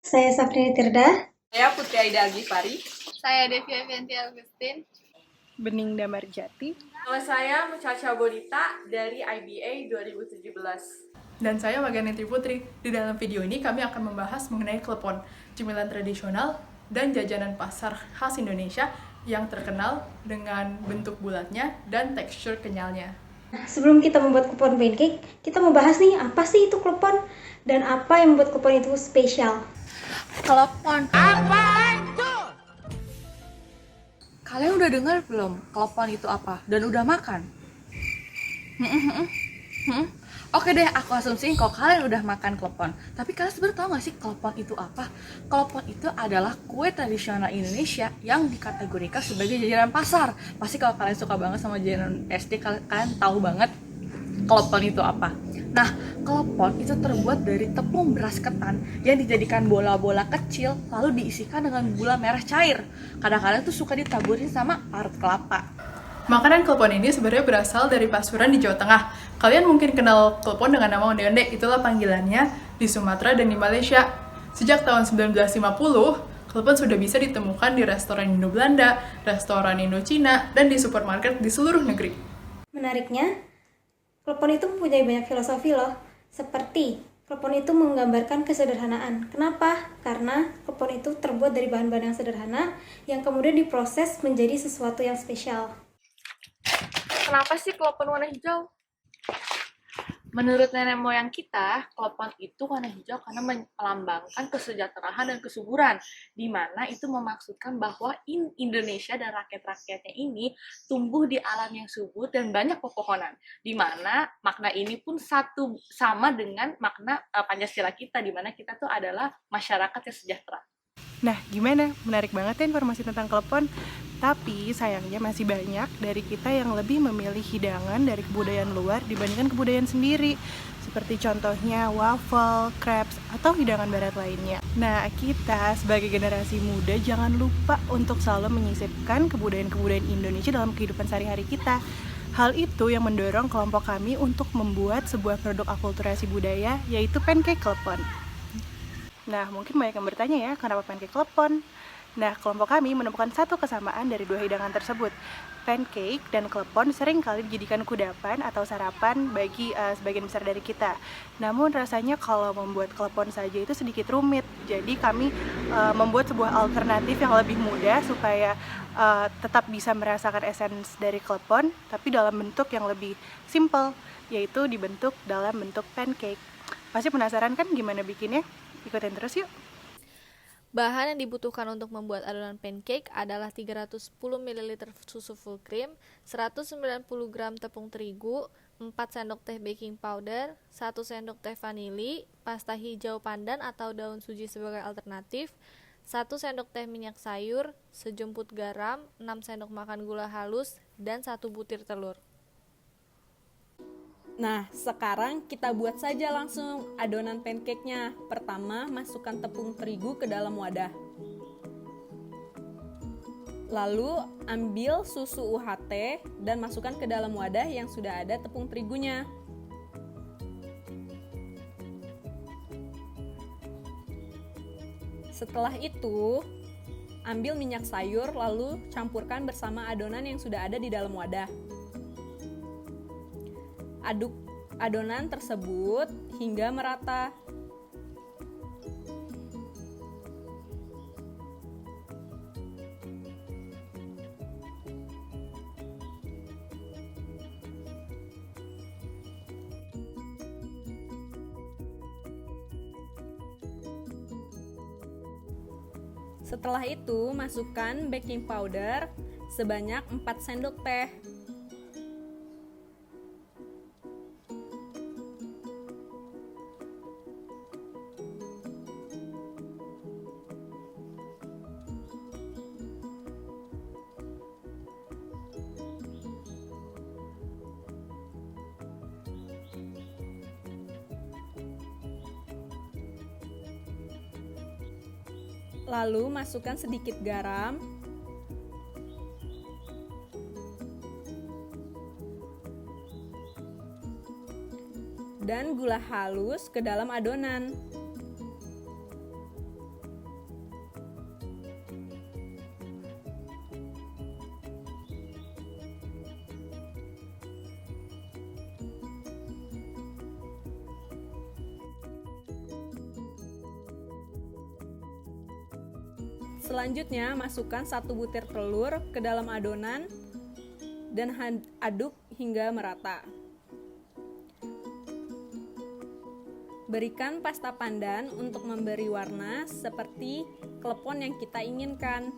Saya Safrini Tirda. Saya Putri Aida Agifari. Saya Devi Avianti Agustin. Bening Damarjati. Nama saya Mucaca Bonita dari IBA 2017. Dan saya Maganeti Putri. Di dalam video ini kami akan membahas mengenai klepon, cemilan tradisional dan jajanan pasar khas Indonesia yang terkenal dengan bentuk bulatnya dan tekstur kenyalnya. Sebelum kita membuat klepon pancake, kita membahas nih apa sih itu klepon dan apa yang membuat klepon itu spesial. Klepon. Apaan tuh? Kalian udah dengar belum klepon itu apa? Dan udah makan? Oke deh, aku asumsiin kalau kalian udah makan klepon. Tapi kalian sebenarnya tahu nggak sih klepon itu apa? Klepon itu adalah kue tradisional Indonesia yang dikategorikan sebagai jajanan pasar. Pasti kalau kalian suka banget sama jajanan SD, kalian tahu banget klepon itu apa. Nah, klepon itu terbuat dari tepung beras ketan yang dijadikan bola-bola kecil lalu diisikan dengan gula merah cair. Kadang-kadang tuh suka ditaburin sama parut kelapa. Makanan klepon ini sebenarnya berasal dari Pasuruan di Jawa Tengah. Kalian mungkin kenal klepon dengan nama onde-onde, itulah panggilannya di Sumatera dan di Malaysia. Sejak tahun 1950, klepon sudah bisa ditemukan di restoran Indo-Belanda, restoran Indo-Cina, dan di supermarket di seluruh negeri. Menariknya, klepon itu mempunyai banyak filosofi loh. Seperti, klepon itu menggambarkan kesederhanaan. Kenapa? Karena klepon itu terbuat dari bahan-bahan yang sederhana yang kemudian diproses menjadi sesuatu yang spesial. Kenapa sih klepon warna hijau? Menurut nenek moyang kita, klepon itu warna hijau karena melambangkan kesejahteraan dan kesuburan, di mana itu memaksudkan bahwa Indonesia dan rakyat-rakyatnya ini tumbuh di alam yang subur dan banyak pepohonan, di mana makna ini pun sama dengan makna Pancasila kita, di mana kita tuh adalah masyarakat yang sejahtera. Nah, gimana? Menarik banget ya informasi tentang klepon. Tapi sayangnya masih banyak dari kita yang lebih memilih hidangan dari kebudayaan luar dibandingkan kebudayaan sendiri. Seperti contohnya waffle, crepes, atau hidangan barat lainnya. Nah, kita sebagai generasi muda jangan lupa untuk selalu menyisipkan kebudayaan-kebudayaan Indonesia dalam kehidupan sehari-hari kita. Hal itu yang mendorong kelompok kami untuk membuat sebuah produk akulturasi budaya, yaitu pancake klepon. Nah, mungkin banyak yang bertanya ya, kenapa pancake klepon? Nah, kelompok kami menemukan satu kesamaan dari dua hidangan tersebut. Pancake dan klepon sering kali dijadikan kudapan atau sarapan bagi sebagian besar dari kita. Namun rasanya kalau membuat klepon saja itu sedikit rumit. Jadi kami membuat sebuah alternatif yang lebih mudah supaya tetap bisa merasakan esens dari klepon, tapi dalam bentuk yang lebih simple, yaitu dibentuk dalam bentuk pancake. Pasti penasaran kan gimana bikinnya? Ikutin terus yuk! Bahan yang dibutuhkan untuk membuat adonan pancake adalah 310 ml susu full cream, 190 gram tepung terigu, 4 sendok teh baking powder, 1 sendok teh vanili, pasta hijau pandan atau daun suji sebagai alternatif, 1 sendok teh minyak sayur, sejumput garam, 6 sendok makan gula halus, dan 1 butir telur. Nah, sekarang kita buat saja langsung adonan pancake-nya. Pertama, masukkan tepung terigu ke dalam wadah. Lalu, ambil susu UHT dan masukkan ke dalam wadah yang sudah ada tepung terigunya. Setelah itu, ambil minyak sayur lalu campurkan bersama adonan yang sudah ada di dalam wadah. Aduk adonan tersebut hingga merata. Setelah itu, masukkan baking powder sebanyak 4 sendok teh. Lalu masukkan sedikit garam, dan gula halus ke dalam adonan. Selanjutnya, masukkan 1 butir telur ke dalam adonan dan aduk hingga merata. Berikan pasta pandan untuk memberi warna seperti klepon yang kita inginkan.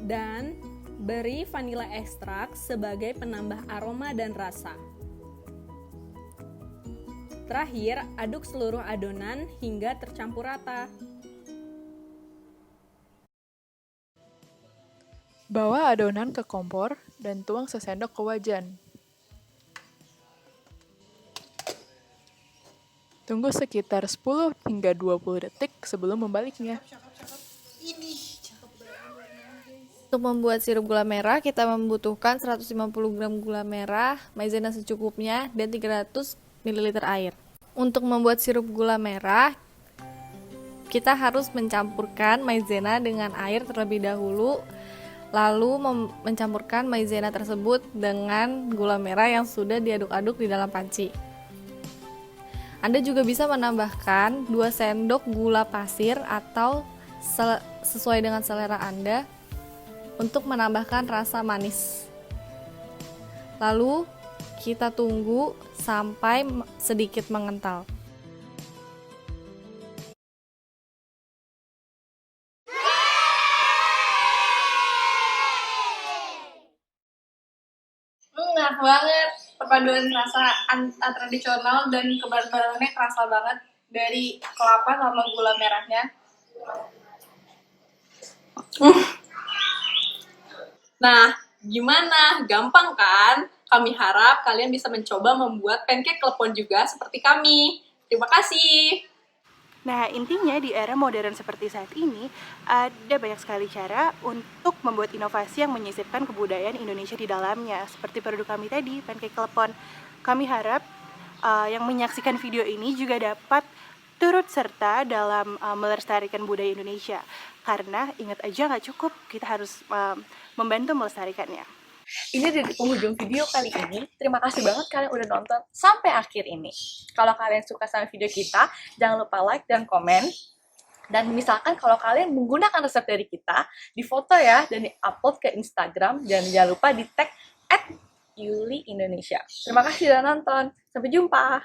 Dan beri vanila ekstrak sebagai penambah aroma dan rasa. Terakhir, aduk seluruh adonan hingga tercampur rata. Bawa adonan ke kompor dan tuang sesendok ke wajan. Tunggu sekitar 10 hingga 20 detik sebelum membaliknya. Untuk membuat sirup gula merah, kita membutuhkan 150 gram gula merah, maizena secukupnya, dan 300 ml air. Untuk membuat sirup gula merah, kita harus mencampurkan maizena dengan air terlebih dahulu, lalu mencampurkan maizena tersebut dengan gula merah yang sudah diaduk-aduk di dalam panci. Anda juga bisa menambahkan 2 sendok gula pasir atau sesuai dengan selera Anda untuk menambahkan rasa manis. Lalu kita tunggu sampai sedikit mengental. Enak banget, perpaduan rasa tradisional dan kebaran-barannya kerasa banget dari kelapa sama gula merahnya. Nah, gimana? Gampang kan? Kami harap kalian bisa mencoba membuat pancake klepon juga seperti kami. Terima kasih. Nah, intinya di era modern seperti saat ini, ada banyak sekali cara untuk membuat inovasi yang menyisipkan kebudayaan Indonesia di dalamnya. Seperti produk kami tadi, pancake klepon. Kami harap yang menyaksikan video ini juga dapat turut serta dalam melestarikan budaya Indonesia. Karena ingat aja nggak cukup, kita harus membantu melestarikannya. Ini dari penghujung video kali ini. Terima kasih banget kalian udah nonton sampai akhir ini. Kalau kalian suka sama video kita, jangan lupa like dan komen. Dan misalkan kalau kalian menggunakan resep dari kita, difoto ya dan di-upload ke Instagram. Dan jangan lupa di tag @yuliindonesia. Terima kasih udah nonton. Sampai jumpa.